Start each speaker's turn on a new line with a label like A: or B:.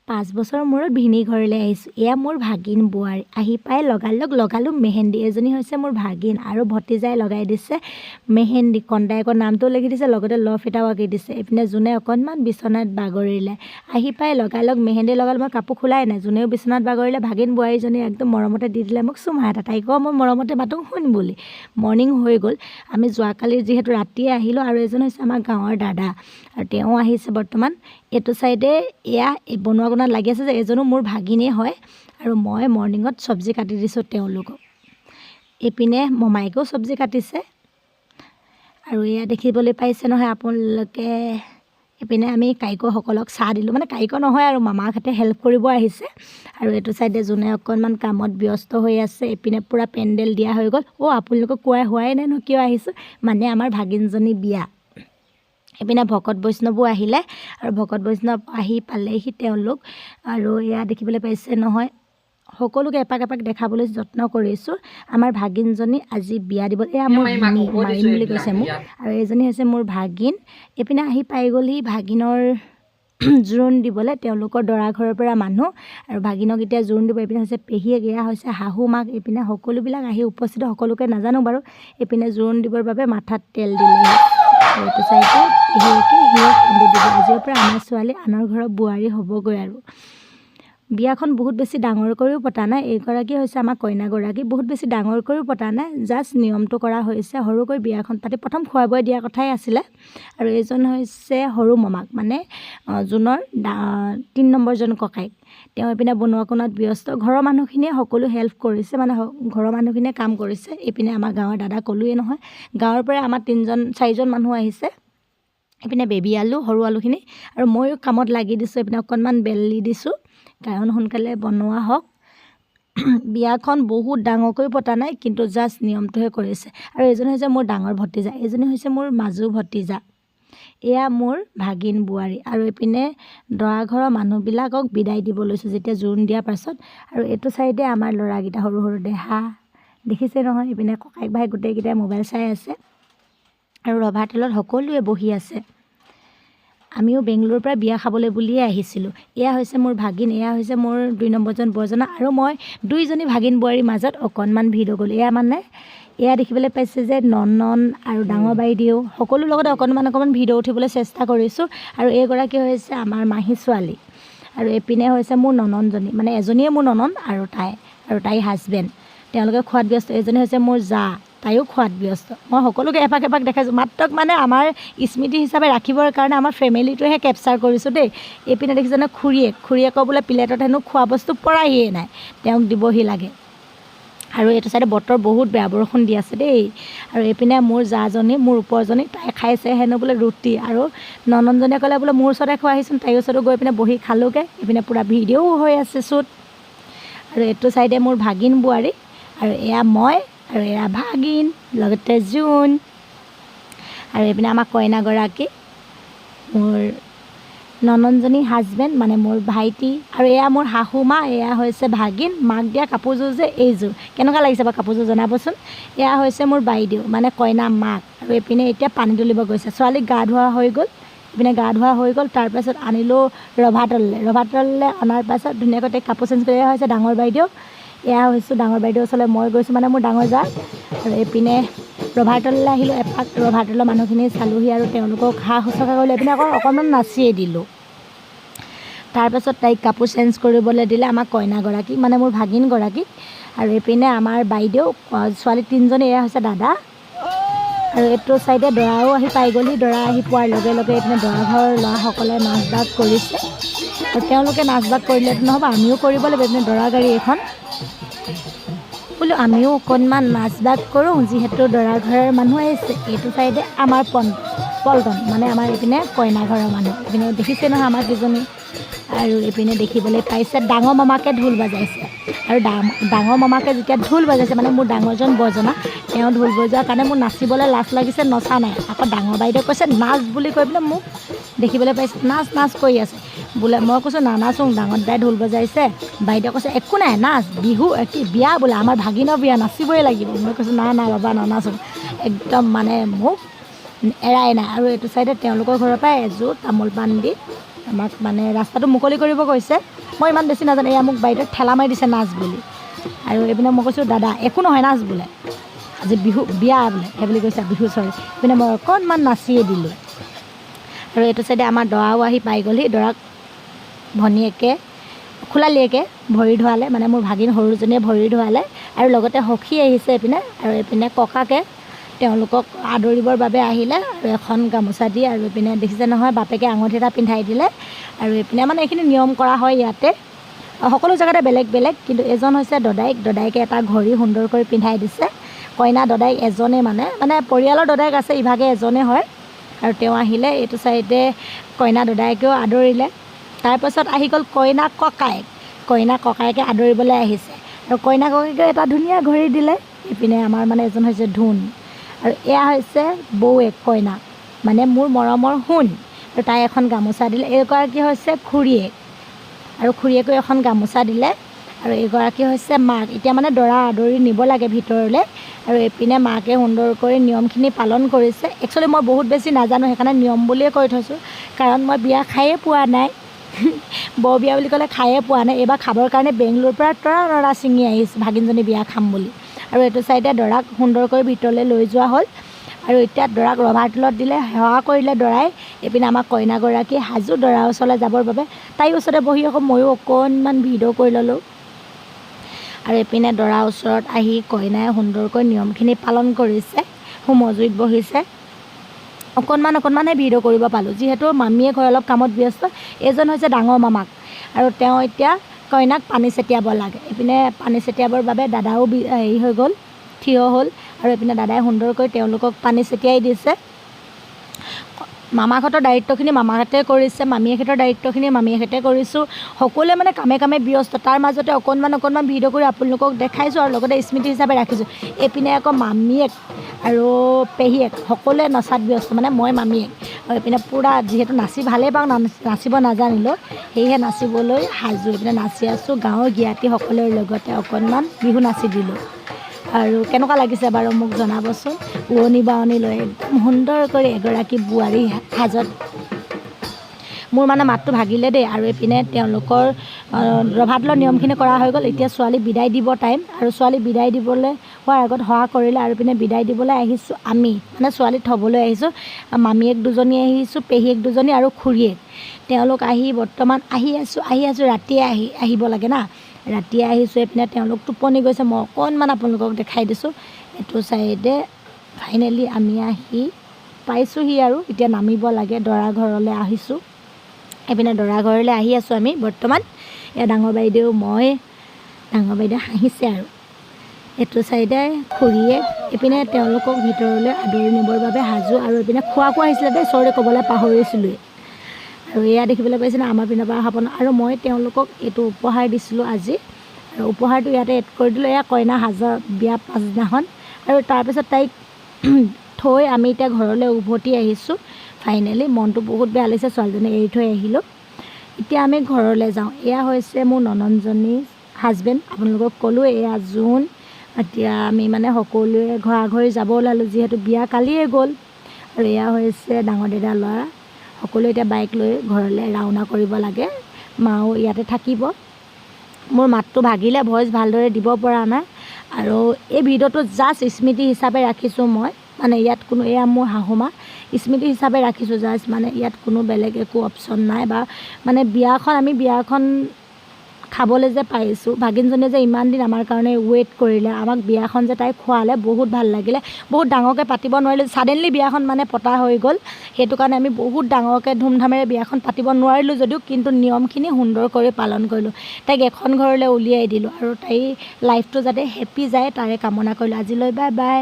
A: 5 বছৰ মূৰত ভিনী ঘৰলৈ আহিছোঁ। এয়া মোৰ ভাগিন বোৱাৰী। আহি পাই লগালোঁ মেহেন্দি। এজনী হৈছে মোৰ ভাগিন আৰু ভতিজাই লগাই দিছে মেহেন্দি। কণ্ডায়েকৰ নামটোও লিখি দিছে, লগতে লফ এটাও আঁকি দিছে। এইপিনে যোনে অকণমান বিচনাত বাগৰিলে। আহি পাই মেহেন্দি লগালোঁ। মই কাপোৰ খোলাই নাই। যোনেও বিচনাত বাগৰিলে ভাগিন বোৱাৰীজনী একদম মৰমতে দি দিলে মোক চুমা এটা। তাইকো মই মৰমতে মাতোঁ শুন বুলি। মৰ্ণিং হৈ গ'ল। আমি যোৱাকালি যিহেতু ৰাতিয়ে আহিলোঁ আৰু এজন হৈছে আমাৰ গাঁৱৰ দাদা আৰু তেওঁ আহিছে বৰ্তমান। এইটো চাইডে এয়া বনোৱা কোণাত লাগি আছে যে এজনো মোৰ ভাগিনেই হয় আৰু মই মৰ্ণিঙত চব্জি কাটি দিছোঁ তেওঁলোকক। এইপিনে মমায়েকেও চব্জি কাটিছে আৰু এয়া দেখিবলৈ পাইছে নহয় আপোনালোকে। এইপিনে আমি কাৰিকৰসকলক চাহ দিলোঁ, মানে কাৰিকৰ নহয় আৰু মামাহঁতে হেল্প কৰিব আহিছে। আৰু এইটো চাইডে যোনে অকণমান কামত ব্যস্ত হৈ আছে। এইপিনে পূৰা পেণ্ডেল দিয়া হৈ গ'ল। আপোনালোকক হোৱাই নাই ন কিয় আহিছোঁ, মানে আমাৰ ভাগিনজনী বিয়া। এইপিনে ভকত বৈষ্ণৱো আহিলে আৰু ভকত বৈষ্ণৱ আহি পালেহি তেওঁলোক। আৰু এয়া দেখিবলৈ পাইছে নহয়, সকলোকে এপাক দেখাবলৈ যত্ন কৰিছোঁ। আমাৰ ভাগিনজনী আজি বিয়া দিব। এয়া মোৰ মাৰিম বুলি কৈছে মোক। আৰু এইজনী হৈছে মোৰ ভাগিন। এইপিনে আহি পাই গ'লহি ভাগিনৰ জোৰোণ দিবলৈ তেওঁলোকৰ দৰা ঘৰৰ পৰা মানুহ আৰু ভাগিনক এতিয়া জোৰোণ দিব। এইপিনে হৈছে পেহীয়েক, এয়া হৈছে শাহু মাক। এইপিনে সকলোবিলাক আহি উপস্থিত, সকলোকে নাজানো বাৰু। এইপিনে জোৰোণ দিবৰ বাবে মাথাত তেল দিলে। এইটো চাইডে পেহীয়েকে হিৰক খুন্দি দিব। আজিৰ পৰা আমাৰ ছোৱালী আনৰ ঘৰৰ বোৱাৰী হ'বগৈ। আৰু বিয়াখন বহুত বেছি ডাঙৰ কৰিও পতা নাই। এইগৰাকী হৈছে আমাৰ কইনাগৰাকী। বহুত বেছি ডাঙৰ কৰিও পতা নাই, জাষ্ট নিয়মটো কৰা হৈছে। সৰুকৈ বিয়াখন পাতি প্ৰথম খোৱা বোৱা দিয়া কথাই আছিলে। আৰু এইজন হৈছে সৰু মমাক, মানে জোনৰ 3 নম্বৰজন ককাইক। তেওঁ এইপিনে বনোৱা কোণাত ব্যস্ত। ঘৰৰ মানুহখিনিয়ে সকলো হেল্প কৰিছে, মানে ঘৰৰ মানুহখিনিয়ে কাম কৰিছে। এইপিনে আমাৰ গাঁৱৰ দাদা ক'লোৱেই নহয়, গাঁৱৰ পৰা আমাৰ 4জন মানুহ আহিছে। এইপিনে বেবী আলু, সৰু আলুখিনি। আৰু ময়ো কামত লাগি দিছোঁ। এইপিনে অকণমান বেলি দিছোঁ কাৰণ সোনকালে বনোৱা হওক। বিয়াখন বহুত ডাঙৰকৈ পতা নাই, কিন্তু জাষ্ট নিয়মটোহে কৰিছে। আৰু এজনী হৈছে মোৰ ডাঙৰ ভতিজা, এজনী হৈছে মোৰ মাজু ভতিজা। এয়া মোৰ ভাগিন বোৱাৰী। আৰু এইপিনে দৰা ঘৰৰ মানুহবিলাকক বিদায় দিব লৈছোঁ যেতিয়া জোৰোণ দিয়াৰ পাছত। আৰু এইটো চাইডে আমাৰ ল'ৰাকেইটা সৰু দেহা দেখিছে নহয়। এইপিনে ককাইক ভাই গোটেইকেইটাই মোবাইল চাই আছে আৰু ৰভাৰ তেলত সকলোৱে বহি আছে। আমিও বেংগলোৰৰ পৰা বিয়া খাবলৈ বুলিয়ে আহিছিলোঁ। এয়া হৈছে মোৰ ভাগিন, এয়া হৈছে মোৰ 2 নম্বৰজন বৰজনা। আৰু মই 2জনী ভাগিন বোৱাৰীৰ মাজত অকণমান ভিডিঅ' গ'ল। এয়া দেখিবলৈ পাইছে যে ননন আৰু ডাঙৰ বাইদেউ সকলোৰ লগতে অকণমান ভিডিঅ' উঠিবলৈ চেষ্টা কৰিছোঁ। আৰু এইগৰাকী হৈছে আমাৰ মাহী ছোৱালী। আৰু এইপিনে হৈছে মোৰ নননজনী, মানে এজনীয়ে মোৰ ননন আৰু তাইৰ হাজবেণ্ড। তেওঁলোকে খোৱাত ব্যস্ত। এজনী হৈছে মোৰ জা, তাইও খোৱাত ব্যস্ত। মই সকলোকে এপাক দেখাইছোঁ, মাত্ৰ মানে আমাৰ স্মৃতি হিচাপে ৰাখিবৰ কাৰণে আমাৰ ফেমিলিটোহে কেপচাৰ কৰিছোঁ দেই। এইপিনে দেখিছেনে খুৰীয়েকৰ বোলে প্লেটত হেনো খোৱা বস্তু পৰাহিয়ে নাই, তেওঁক দিবহি লাগে। আৰু এইটো চাইডে বতৰ বহুত বেয়া, বৰষুণ দি আছে দেই। আৰু এইপিনে মোৰ জাজনী, মোৰ ওপৰজনী, তাই খাইছে হেনো বোলে ৰুটি। আৰু নননজনীয়ে ক'লে বোলে মোৰ ওচৰতে খোৱাহিচোন। তাইৰ ওচৰতো গৈ পিনে বহি খালোঁগৈ। এইপিনে পূৰা ভিডিঅ'ও হৈ আছে শ্বুট। আৰু এইটো চাইডে মোৰ ভাগিন বোৱাৰী, আৰু এয়া মই, আৰু এয়া ভাগিন, লগতে জোন। আৰু এইপিনে আমাৰ কইনাগৰাকী, মোৰ নননজনী হাজবেণ্ড, মানে মোৰ ভাইটি। আৰু এয়া মোৰ শাহু মা, এয়া হৈছে ভাগিন। মাক দিয়া কাপোৰযোৰ যে এইযোৰ, কেনেকুৱা লাগিছে বাৰু কাপোৰযোৰ জনাবচোন। এয়া হৈছে মোৰ বাইদেউ, মানে কইনা মাক। আৰু এইপিনে এতিয়া পানী তুলিব গৈছে। ছোৱালীক গা ধোৱা হৈ গ'ল। এইপিনে গা ধোৱা হৈ গ'ল। তাৰপাছত আনিলোঁ ৰভাতললৈ অনাৰ পাছত ধুনীয়াকৈ তাইক কাপোৰ চেঞ্জ কৰি হৈছে ডাঙৰ বাইদেউ। এয়া হৈছোঁ ডাঙৰ বাইদেউ ওচৰলৈ মই গৈছোঁ, মানে মোৰ ডাঙৰ জা। আৰু এইপিনে ৰভাতললৈ আহিলোঁ এপাক। ৰভাতলৰ মানুহখিনি চালোঁহি আৰু তেওঁলোকক শুশ্ৰূষা কৰিলোঁ। এইপিনে অকণমান নাচিয়ে দিলোঁ। তাৰপাছত তাইক কাপোৰ চেঞ্জ কৰিবলৈ দিলে আমাৰ কইনাগৰাকীক, মানে মোৰ ভাগিনগৰাকীক। আৰু এইপিনে আমাৰ বাইদেউ, ছোৱালী 3জনী, এয়া হৈছে দাদা। আৰু এইটো চাইডে দৰাও আহি পাই গ'লহি। দৰা আহি পোৱাৰ লগে লগে এইপিনে দৰা ঘৰৰ ল'ৰাসকলে নাচ বাগ কৰিছে। আৰু তেওঁলোকে নাচ বাগ কৰিলেতো নহ'ব, আমিও কৰিব লাগিব। এইপিনে দৰা গাড়ী এখন, বোলো আমিও অকণমান নাচ বাগ কৰোঁ, যিহেতু দৰা ঘৰৰ মানুহ আহিছে। এইটো চাইডে আমাৰ পল্টন, মানে আমাৰ এইপিনে কইনা ঘৰৰ মানুহ। এইপিনে দেখিছে নহয় আমাৰ কেইজনী। আৰু এইপিনে দেখিবলৈ পাইছে ডাঙৰ মামাকে ঢোল বাজাইছে। আৰু ডাঙৰ মামাকে যেতিয়া ঢোল বাজাইছে, মানে মোৰ ডাঙৰজন বৰজনা, তেওঁ ঢোল বজোৱাৰ কাৰণে মোৰ নাচিবলৈ লাজ লাগিছে, নচা নাই। আকৌ ডাঙৰ বাইদেউ কৈছে নাচ বুলি কৈ পেলাই মোক দেখিবলৈ পাইছে নাচ কৰি আছে বোলে। মই কৈছোঁ নানাচোঁ, ডাঙৰ দাই ঢোল বজাইছে। বাইদেউ কৈছে একো নাই, নাচ, বিহু কি বিয়া বোলে, আমাৰ ভাগিনৰ বিয়া, নাচিবই লাগিব। মই কৈছোঁ না বাবা নানাচোঁ। একদম মানে মোক এৰাই নাই। আৰু এইটো চাইডে তেওঁলোকৰ ঘৰৰ পৰাই এযোৰ তামোল পাণ দি আমাক মানে ৰাস্তাটো মুকলি কৰিব কৈছে। মই ইমান বেছি নাজানো, এয়া মোক বাইদেউ ঠেলা মাৰি দিছে নাচ বুলি। আৰু এইপিনে মই কৈছোঁ দাদা একো নহয় নাচ বোলে, আজি বিহু বিয়া বোলে, সেই বুলি কৈছে বিহু চৰি। এইপিনে মই অকণমান নাচিয়ে দিলোঁ। আৰু এইটো চাইডে আমাৰ দৰাও আহি পাই গ'লহি। দৰাক ভনীয়েকে খোলালীয়েকে ভৰি ধোৱালে, মানে মোৰ ভাগিন সৰুজনীয়ে ভৰি ধোৱালে। আৰু লগতে সখী আহিছে এইপিনে, আৰু এইপিনে ককাকে তেওঁলোকক আদৰিবৰ বাবে আহিলে আৰু এখন গামোচা দি, আৰু এইপিনে দেখিছে নহয় বাপেকে আঙুঠি এটা পিন্ধাই দিলে। আৰু এইপিনে মানে এইখিনি নিয়ম কৰা হয় ইয়াতে, সকলো জেগাতে বেলেগ বেলেগ, কিন্তু এজন হৈছে দদাইক। দদাইকে এটা ঘড়ী সুন্দৰ কৰি পিন্ধাই দিছে। কইনা দদাইক এজনে মানে পৰিয়ালৰ দদাইক আছে, ইভাগে এজনে হয়। আৰু তেওঁ আহিলে, এইটো চাইডে কইনা দদাইকেও আদৰিলে। তাৰপাছত আহি গ'ল কইনা ককায়েক। কইনা ককায়েকে আদৰিবলৈ আহিছে, আৰু কইনা ককায়েকে এটা ধুনীয়া ঘড়ী দিলে। এইপিনে আমাৰ মানে এজন হৈছে ধোন, আৰু এয়া হৈছে বৌৱেক কইনা, মানে মোৰ মৰমৰ সোণ, আৰু তাই এখন গামোচা দিলে। এইগৰাকী হৈছে খুৰীয়েক, আৰু খুৰীয়েকো এখন গামোচা দিলে। আৰু এইগৰাকী হৈছে মাক। এতিয়া মানে দৰা আদৰি নিব লাগে ভিতৰলৈ, আৰু এইপিনে মাকে সুন্দৰ কৰি নিয়মখিনি পালন কৰিছে। একচুৱেলি মই বহুত বেছি নাজানো, সেইকাৰণে নিয়ম বুলিয়ে কৈ থৈছোঁ, কাৰণ মই বিয়া খায়ে পোৱা নাই। বৰ বিয়া বুলি ক'লে খায়ে পোৱা নাই। এইবাৰ খাবৰ কাৰণে বেংগলোৰৰ পৰা তৰা ছিঙি আহিছোঁ ভাগিনজনী বিয়া খাম বুলি। আৰু এইটো চাইডে দৰাক সুন্দৰকৈ ভিতৰলৈ লৈ যোৱা হ'ল, আৰু এতিয়া দৰাক ৰভাৰ তলত দিলে, সেৱা কৰিলে দৰাই। এইপিনে আমাৰ কইনাগৰাকী সাজু দৰাৰ ওচৰলৈ যাবৰ বাবে। তাইৰ ওচৰতে বহি আকৌ ময়ো অকণমান ভিডিঅ' কৰি ল'লোঁ। আৰু এইপিনে দৰাৰ ওচৰত আহি কইনাই সুন্দৰকৈ নিয়মখিনি পালন কৰিছে, হোমজুইত বহিছে। অকণমানহে ভিডিঅ' কৰিব পালোঁ, যিহেতু মামীয়ে ঘৰ অলপ কামত ব্যস্ত। এজন হৈছে ডাঙৰ মামাক, আৰু তেওঁ এতিয়া কইনাক পানী ছটিয়াব লাগে। এইপিনে পানী ছটিয়াবৰ বাবে দাদাও হেৰি হৈ গ'ল, থিয় হ'ল। আৰু এইপিনে দাদাই সুন্দৰকৈ তেওঁলোকক পানী ছটিয়াই দিছে। মামাহঁতৰ দায়িত্বখিনি মামাহঁতে কৰিছে, মামীহঁতৰ দায়িত্বখিনি মামীহঁতে কৰিছোঁ। সকলোৱে মানে কামে কামে ব্যস্ত। তাৰ মাজতে অকণমান ভিডিঅ' কৰি আপোনালোকক দেখাইছোঁ, আৰু লগতে স্মৃতি হিচাপে ৰাখিছোঁ। এইপিনে আকৌ মামীয়েক আৰু পেহীয়েক সকলোৱে নচাত ব্যস্ত, মানে মই মামীয়েক। আৰু এইপিনে পূৰা যিহেতু নাচি ভালেই পাওঁ, নাচিব নাজানিলোঁ, সেয়েহে নাচিবলৈ সাজু। এইপিনে নাচি আছোঁ গাঁৱৰ জ্ঞাতি সকলৰ লগতে অকণমান বিহু নাচি দিলোঁ। আৰু কেনেকুৱা লাগিছে বাৰু মোক জনাবচোন। উৰণি বাৱনি লৈ একদম সুন্দৰ কৰি এগৰাকী বোৱাৰী সাজত। মোৰ মানে মাতটো ভাগিলে দেই। আৰু এইপিনে তেওঁলোকৰ ৰভাতলৰ নিয়মখিনি কৰা হৈ গ'ল। এতিয়া ছোৱালী বিদায় দিব টাইম, আৰু ছোৱালী বিদায় দিবলৈ হোৱাৰ আগত সেৱা কৰিলে। আৰু এইপিনে বিদায় দিবলৈ আহিছোঁ আমি, মানে ছোৱালী থ'বলৈ আহিছোঁ। মামীয়েক দুজনী আহিছোঁ, পেহীয়েক দুজনী আৰু খুৰীয়েক। তেওঁলোক আহি বৰ্তমান আহি আছোঁ ৰাতিয়ে আহিব লাগে না, ৰাতিয়ে আহিছোঁ। এইপিনে তেওঁলোক টোপনি গৈছে, মই অকণমান আপোনালোকক দেখাই দিছোঁ। এইটো চাইডে ফাইনেলি আমি আহি পাইছোঁহি, আৰু এতিয়া নামিব লাগে। দৰা ঘৰলৈ আহিছোঁ। এইপিনে দৰা ঘৰলৈ আহি আছোঁ আমি বৰ্তমান। এয়া ডাঙৰ বাইদেউ, মই, ডাঙৰ বাইদেউ হাঁহিছে। আৰু এইটো চাইডে খুৰীয়ে, এইপিনে তেওঁলোকক ভিতৰলৈ আদৰি নিবৰ বাবে সাজু। আৰু এইপিনে খোৱা আহিছিলে দেই, চৰি ক'বলৈ পাহৰিছিলোঁৱেই। আৰু এয়া দেখিবলৈ পাইছেনে আমাৰ পিনৰ পৰা সপোন। আৰু মই তেওঁলোকক এইটো উপহাৰ দিছিলোঁ আজি, আৰু উপহাৰটো ইয়াতে এড কৰি দিলোঁ। এয়া কইনা সাজৰ বিয়া পাছদিনাখন। আৰু তাৰপিছত তাইক থৈ আমি এতিয়া ঘৰলৈ উভতি আহিছোঁ। ফাইনেলি মনটো বহুত বেয়া লাগিছে, ছোৱালীজনী এৰি থৈ আহিলোঁ। এতিয়া আমি ঘৰলৈ যাওঁ। এয়া হৈছে মোৰ ননন্দজনী হাজবেণ্ড, আপোনালোকক ক'লোঁ এয়া জোন। এতিয়া আমি মানে সকলোৱে ঘৰাঘৰি যাব ওলালোঁ, যিহেতু বিয়া কালিয়ে গ'ল। আৰু এয়া হৈছে ডাঙৰ দাদা ল'ৰা। সকলোৱে এতিয়া বাইক লৈ ঘৰলৈ ৰাওনা কৰিব লাগে। মাও ইয়াতে থাকিব। মোৰ মাতটো ভাগিলে, ভইচ ভালদৰে দিব পৰা নাই। আৰু এই ভিডিঅ'টো জাষ্ট স্মৃতি হিচাপে ৰাখিছোঁ মই, মানে ইয়াত কোনো, এয়া মোৰ শাহুমা, স্মৃতি হিচাপে ৰাখিছোঁ জাষ্ট, মানে ইয়াত কোনো বেলেগ একো অপশ্যন নাই। বা মানে আমি বিয়াখন খাবলৈ যে পাইছোঁ, ভাগিনজনীয়ে যে ইমান দিন আমাৰ কাৰণে ৱেইট কৰিলে, আমাক বিয়াখন যে তাই খোৱালে, বহুত ভাল লাগিলে। বহুত ডাঙৰকৈ পাতিব নোৱাৰিলোঁ, ছাডেনলি বিয়াখন মানে পতা হৈ গ'ল। সেইটো কাৰণে আমি বহুত ডাঙৰকৈ ধুমধামেৰে বিয়াখন পাতিব নোৱাৰিলোঁ যদিও, কিন্তু নিয়মখিনি সুন্দৰ কৰি পালন কৰিলোঁ। তাইক এখন ঘৰলৈ উলিয়াই দিলোঁ, আৰু তাইৰ লাইফটো যাতে হেপ্পী যায় তাৰে কামনা কৰিলোঁ। আজিলৈ বাই বাই।